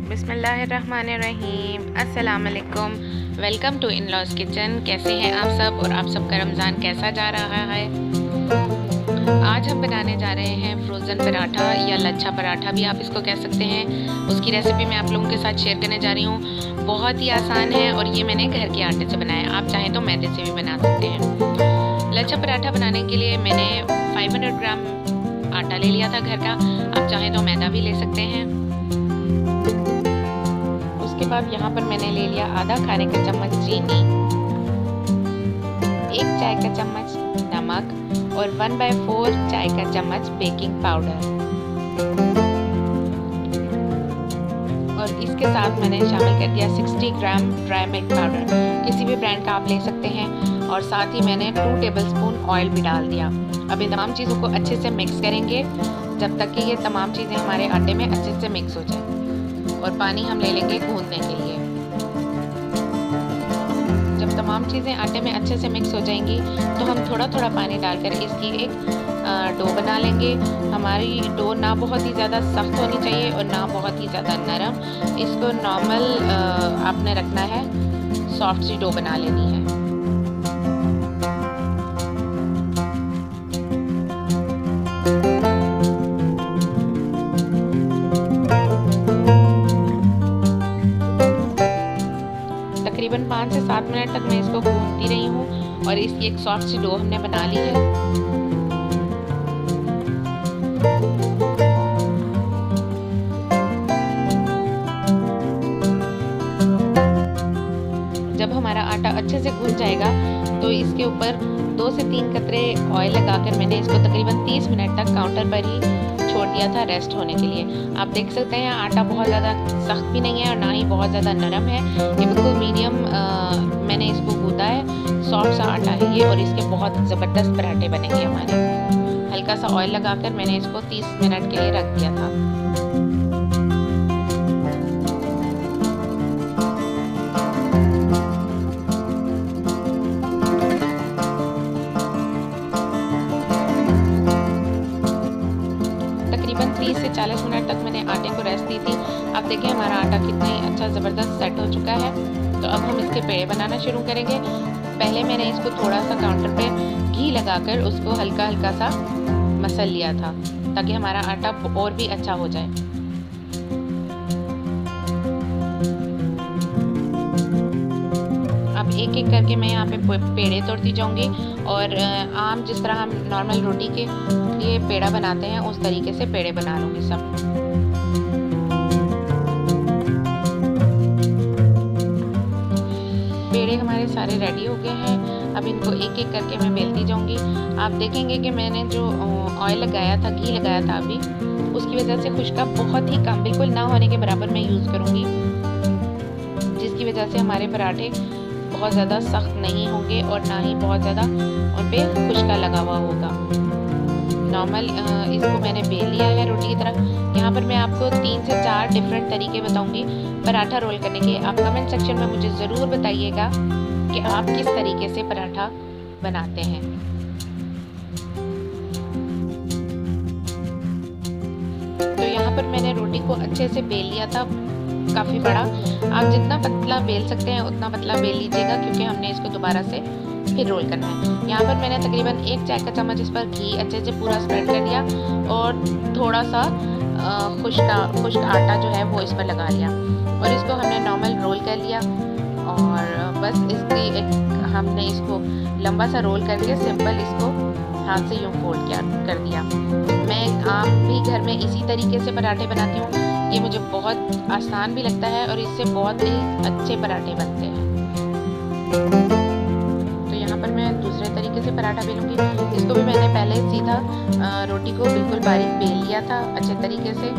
बिस्मिल्लाहिर्रहमानिर्रहीम। अस्सलाम वालेकुम। Welcome to in-laws kitchen. कैसे हैं आप सब और आप सबका रमज़ान कैसा जा रहा है? आज हम बनाने जा रहे हैं फ्रोज़न पराठा या लच्छा पराठा भी आप इसको कह सकते हैं। उसकी रेसिपी मैं आप लोगों के साथ शेयर करने जा रही हूँ। बहुत ही आसान है और ये मैंने घर के आटे से बनाया है। आप चाहें तो मैदे से भी बना सकते हैं। लच्छा पराठा बनाने के लिए मैंने 500 ग्राम आटा ले लिया था घर का। आप चाहें तो मैदा भी ले सकते हैं। उसके बाद यहाँ पर मैंने ले लिया आधा खाने का चम्मच चीनी, 1 चाय का चम्मच नमक और 1/4 चाय का चम्मच बेकिंग पाउडर। और इसके साथ मैंने शामिल कर दिया 60 ग्राम ड्राई मिल्क पाउडर। किसी भी ब्रांड का आप ले सकते हैं। और साथ ही मैंने 2 टेबलस्पून ऑयल भी डाल दिया। अब इन तमाम चीज़ों को अच्छे से मिक्स करेंगे जब तक कि ये तमाम चीज़ें हमारे आटे में अच्छे से मिक्स हो जाए। और पानी हम ले लेंगे गूंदने के लिए। जब तमाम चीज़ें आटे में अच्छे से मिक्स हो जाएंगी तो हम थोड़ा थोड़ा पानी डालकर इसकी एक डो बना लेंगे। हमारी डो ना बहुत ही ज़्यादा सख्त होनी चाहिए और ना बहुत ही ज़्यादा नरम। इसको नॉर्मल आपने रखना है, सॉफ्ट सी डो बना लेनी है। तकरीबन 5 से 7 मिनट तक मैं इसको भूनती रही हूँ और इसकी एक सॉफ्ट सी डो हमने बना ली है। जब हमारा आटा अच्छे से गूंज जाएगा तो इसके ऊपर 2 से 3 कतरे ऑयल लगाकर मैंने इसको तकरीबन 30 मिनट तक काउंटर पर ही छोड़ दिया था रेस्ट होने के लिए। आप देख सकते हैं आटा बहुत ज़्यादा सख्त भी नहीं है और ना ही बहुत ज़्यादा नरम है। ये बिल्कुल मीडियम मैंने इसको गूंदा है। सॉफ्ट सा आटा है ये और इसके बहुत ज़बरदस्त पराठे बनेंगे हमारे। हल्का सा ऑयल लगाकर मैंने इसको 30 मिनट के लिए रख दिया था। तकरीबन 30 से 40 मिनट तक मैंने आटे को रेस्ट दी थी। अब देखिए हमारा आटा कितना ही अच्छा ज़बरदस्त सेट हो चुका है। तो अब हम इसके पेड़े बनाना शुरू करेंगे। पहले मैंने इसको थोड़ा सा काउंटर पे घी लगाकर उसको हल्का हल्का सा मसल लिया था ताकि हमारा आटा और भी अच्छा हो जाए। अब एक एक करके मैं यहाँ पे पेड़े तोड़ती जाऊंगी और आम जिस तरह हम नॉर्मल रोटी के लिए पेड़ा बनाते हैं उस तरीके से पेड़े बना लूँगी सब। पेड़े हमारे सारे रेडी हो गए हैं। अब इनको एक एक करके मैं बेलती जाऊंगी। आप देखेंगे कि मैंने जो ऑयल लगाया था, घी लगाया था अभी, उसकी वजह से खुशका बहुत ही कम, बिल्कुल ना होने के बराबर मैं यूज़ करूँगी, जिसकी वजह से हमारे पराठे बहुत ज़्यादा सख्त नहीं होंगे और ना ही बहुत ज़्यादा उन पर खुशका लगा हुआ होगा। नॉर्मल इसको मैंने बेल लिया है रोटी की तरह। यहाँ पर मैं आपको 3 से 4 डिफरेंट तरीके बताऊंगी पराठा रोल करने के। आप कमेंट सेक्शन में मुझे ज़रूर बताइएगा कि आप किस तरीके से पराठा बनाते हैं। तो यहाँ पर मैंने रोटी को अच्छे से बेल लिया था, काफ़ी बड़ा। आप जितना पतला बेल सकते हैं उतना पतला बेल लीजिएगा क्योंकि हमने इसको दोबारा से फिर रोल करना है। यहाँ पर मैंने तकरीबन 1 चाय का चम्मच इस पर घी अच्छे से पूरा स्प्रेड कर दिया और थोड़ा सा खुश्क आटा जो है वो इस पर लगा लिया और इसको हमने नॉर्मल रोल कर लिया। और बस हमने इसको लंबा सा रोल करके सिंपल इसको हाथ से यूँ फोल्ड कर दिया। मैं आप भी घर में इसी तरीके से पराठे बनाती हूँ। ये मुझे बहुत आसान भी लगता है और इससे बहुत ही अच्छे पराठे बनते हैं। तो यहाँ पर मैं दूसरे तरीके से पराठा बेलूँगी। इसको भी मैंने पहले सीधा रोटी को बिल्कुल बारीक बेल लिया था अच्छे तरीके से।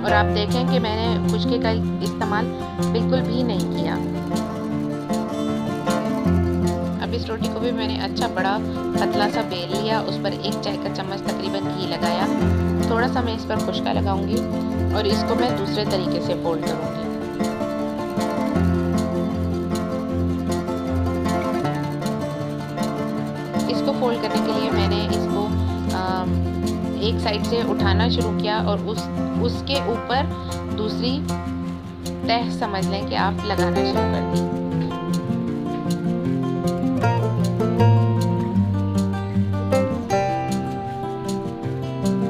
और आप देखें कि मैंने खुशके का इस्तेमाल बिल्कुल भी नहीं किया। अब इस रोटी को भी मैंने अच्छा बड़ा पतला सा बेल लिया, उस पर 1 चाय का चम्मच तकरीबन घी लगाया। थोड़ा सा मैं इस पर खुशका लगाऊंगी और इसको मैं दूसरे तरीके से फोल्ड करूंगी। इसको फोल्ड करने के लिए मैंने इसको एक साइड से उठाना शुरू किया और उसके ऊपर दूसरी तह समझ लें कि आप लगाना शुरू कर दी।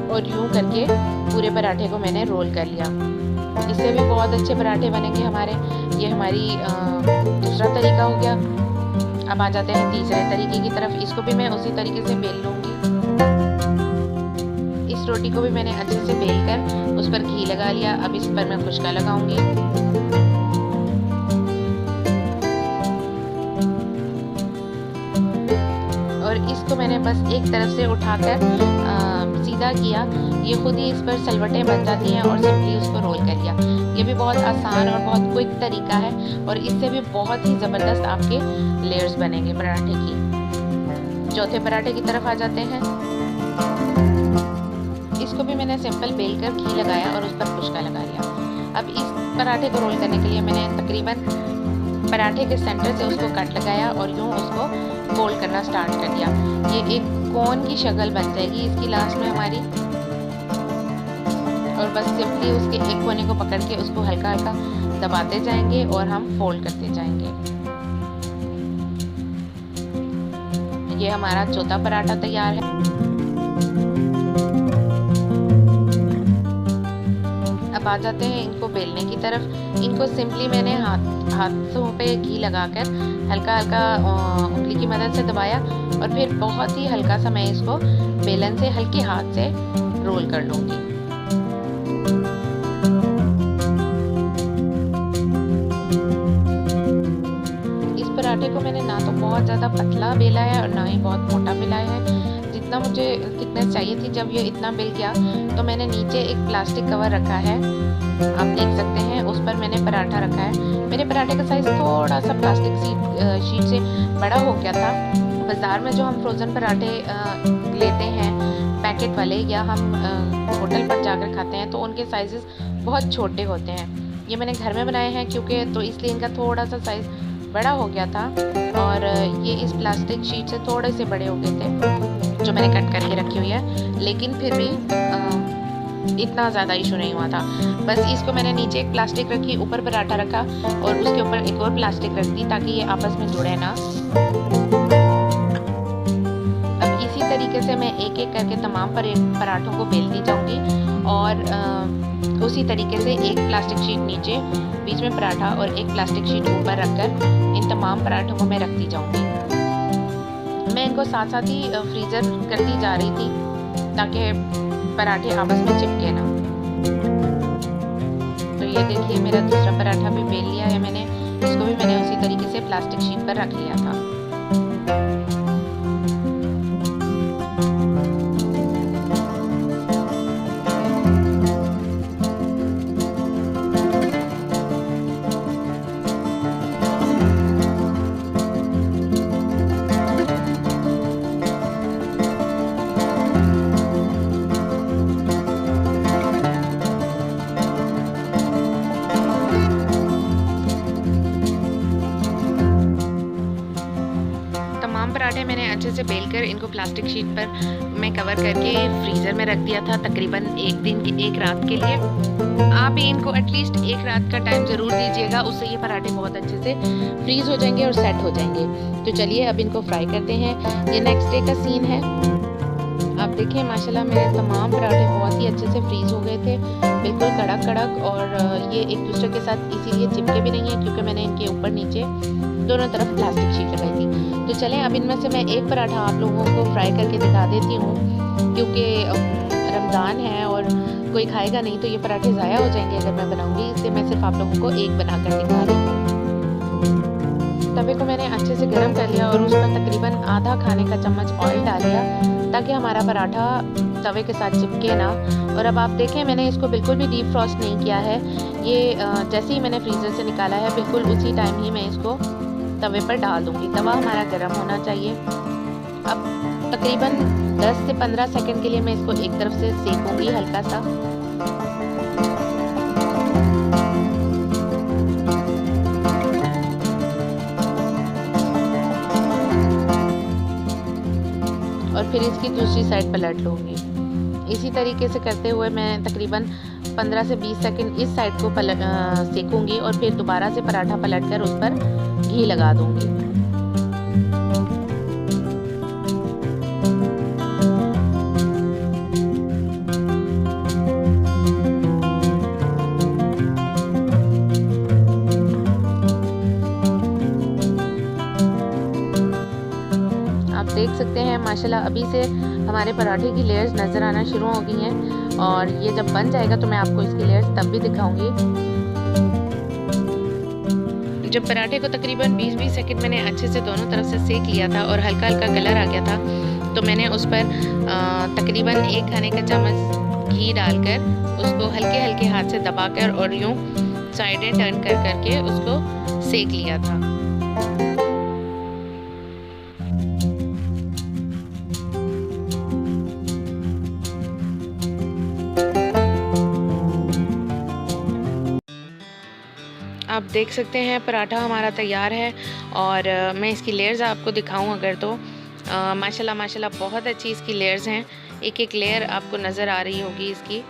और यूं करके पूरे पराठे को मैंने रोल कर लिया। इससे भी बहुत अच्छे पराठे बनेंगे हमारे। ये हमारी दूसरा तरीका हो गया। अब आ जाते हैं तीसरे तरीके की तरफ। इसको भी मैं उसी तरीके से बेल लूँगी। इस रोटी को भी मैंने अच्छे से बेल कर उस पर घी लगा लिया। अब इस पर मैं खुशका लगाऊंगी। और इसको मैंने बस एक तरफ से उठाकर सीधा किया। ये खुद ही इस पर सलवटें बन जाती हैं और सिंपली उसको रोल कर लिया। ये भी बहुत आसान और बहुत क्विक तरीका है और इससे भी बहुत ही ज़बरदस्त आपके लेयर्स बनेंगे पराठे की। चौथे पराठे की तरफ आ जाते हैं। इसको भी मैंने सिंपल बेल कर घी लगाया और उस पर खुशका लगा लिया। अब इस पराठे को रोल करने के लिए मैंने तकरीबन पराठे के सेंटर से उसको कट लगाया और यूँ उसको फोल्ड करना स्टार्ट कर दिया। ये एक कोन की शक्ल बन जाएगी इसकी लास्ट में हमारी। और बस सिंपली उसके एक कोने को पकड़ के उसको हल्का हल्का दबाते जाएंगे और हम फोल्ड करते जाएंगे। ये हमारा चौथा पराठा तैयार है। अब आ जाते हैं इनको बेलने की तरफ। इनको सिंपली मैंने हाथों पे घी लगाकर हल्का हल्का उंगली की मदद से दबाया और फिर बहुत ही हल्का सा मैं इसको बेलन से हल्के हाथ से रोल कर लूँगी। इस पराठे को मैंने ना तो बहुत ज़्यादा पतला बेला है और ना ही बहुत मोटा बेलाया है। जितना मुझे थिकनेस चाहिए थी, जब ये इतना बेल गया तो मैंने नीचे एक प्लास्टिक कवर रखा है, आप देख सकते हैं। उस पर मैंने पराठा रखा है। मेरे पराठे का साइज़ थोड़ा सा प्लास्टिक शीट से बड़ा हो गया था। बाज़ार में जो हम फ्रोज़न पराठे लेते हैं पैकेट वाले, या हम होटल पर जाकर खाते हैं, तो उनके साइज़ बहुत छोटे होते हैं। ये मैंने घर में बनाए हैं क्योंकि, तो इसलिए इनका थोड़ा सा साइज़ बड़ा हो गया था और ये इस प्लास्टिक शीट से थोड़े से बड़े हो गए थे जो मैंने कट करके रखी हुई है। लेकिन फिर भी इतना ज़्यादा इशू नहीं हुआ था। बस इसको मैंने नीचे एक प्लास्टिक रखी, ऊपर पराठा रखा और उसके ऊपर एक और प्लास्टिक रख दी ताकि ये आपस में जुड़े ना। अब इसी तरीके से मैं एक एक करके तमाम पराठों को बेलती जाऊंगी और उसी तरीके से एक प्लास्टिक शीट नीचे, बीच में पराठा और एक प्लास्टिक शीट ऊपर रखकर इन तमाम पराठों को मैं रखती जाऊंगी। मैं इनको साथ साथ ही फ्रीज़र करती जा रही थी ताकि पराठे आपस में चिपके ना। तो ये देखिए मेरा दूसरा पराठा भी बेल लिया है मैंने। इसको भी मैंने उसी तरीके से प्लास्टिक शीट पर रख लिया था। पराठे मैंने अच्छे से बेलकर इनको प्लास्टिक शीट पर मैं कवर करके फ्रीज़र में रख दिया था तकरीबन एक रात के लिए। आप भी इनको एटलीस्ट एक रात का टाइम ज़रूर दीजिएगा, उससे ये पराठे बहुत अच्छे से फ्रीज़ हो जाएंगे और सेट हो जाएंगे। तो चलिए अब इनको फ्राई करते हैं। ये नेक्स्ट डे का सीन है। आप देखिए माशाल्लाह मेरे तमाम पराठे बहुत ही अच्छे से फ्रीज़ हो गए थे, बिल्कुल कड़क कड़क, और ये एक दूसरे के साथ इसीलिए चिपके भी नहीं है क्योंकि मैंने इनके ऊपर नीचे दोनों तरफ प्लास्टिक शीट लगाई थी। तो चलें अब इनमें से मैं एक पराठा आप लोगों को फ्राई करके दिखा देती हूँ, क्योंकि रमज़ान है और कोई खाएगा नहीं तो ये पराठे ज़ाया हो जाएंगे अगर मैं बनाऊँगी, इसलिए मैं सिर्फ आप लोगों को एक बनाकर दिखा रही हूँ। तवे को मैंने अच्छे से गर्म कर लिया और उस पर तकरीबन आधा खाने का चम्मच ऑयल डाल दिया ताकि हमारा पराठा तवे के साथ चिपके ना। और अब आप देखें मैंने इसको बिल्कुल भी डीप फ्रॉस्ट नहीं किया है। ये जैसे ही मैंने फ्रीज़र से निकाला है बिल्कुल उसी टाइम ही मैं इसको तवे पर डाल दूँगी। तवा हमारा गर्म होना चाहिए। अब तकरीबन 10 से 15 सेकंड के लिए मैं इसको एक तरफ से सेकूँगी हल्का सा। और फिर इसकी दूसरी साइड पलट लूँगी। इसी तरीके से करते हुए मैं तकरीबन 15 से 20 सेकंड इस साइड को सेकूंगी और फिर दोबारा से पराठा पलटकर उस पर घी लगा दूंगी। आप देख सकते हैं माशाल्लाह अभी से हमारे पराठे की लेयर्स नज़र आना शुरू हो गई हैं और ये जब बन जाएगा तो मैं आपको इसकी लेयर्स तब भी दिखाऊंगी। जब पराठे को तकरीबन 20-20 सेकंड मैंने अच्छे से दोनों तरफ से सेक लिया था और हल्का हल्का कलर आ गया था, तो मैंने उस पर तकरीबन 1 खाने का चम्मच घी डालकर उसको हल्के हल्के हाथ से दबाकर और यूँ साइडें टर्न कर करके उसको सेक लिया था। आप देख सकते हैं पराठा हमारा तैयार है और मैं इसकी लेयर्स आपको दिखाऊं अगर तो माशाल्लाह माशाल्लाह बहुत अच्छी इसकी लेयर्स हैं। एक एक लेयर आपको नज़र आ रही होगी इसकी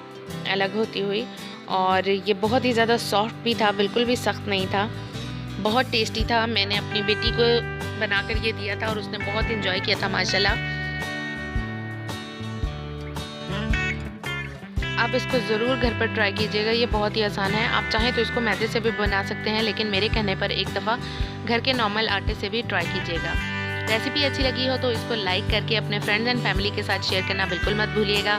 अलग होती हुई, और ये बहुत ही ज़्यादा सॉफ्ट भी था, बिल्कुल भी सख्त नहीं था, बहुत टेस्टी था। मैंने अपनी बेटी को बनाकर ये दिया था और उसने बहुत इंजॉय किया था माशाल्लाह। आप इसको ज़रूर घर पर ट्राई कीजिएगा, ये बहुत ही आसान है। आप चाहें तो इसको मैदे से भी बना सकते हैं, लेकिन मेरे कहने पर एक दफ़ा घर के नॉर्मल आटे से भी ट्राई कीजिएगा। रेसिपी अच्छी लगी हो तो इसको लाइक करके अपने फ्रेंड्स एंड फैमिली के साथ शेयर करना बिल्कुल मत भूलिएगा।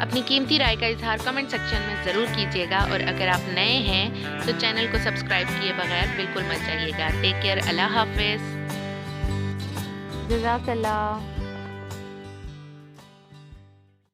अपनी कीमती राय का इजहार कमेंट सेक्शन में ज़रूर कीजिएगा और अगर आप नए हैं तो चैनल को सब्सक्राइब किए बगैर बिल्कुल मत जाइएगा। टेक केयर, अल्लाह हाफिज़, जज़ाकल्लाह।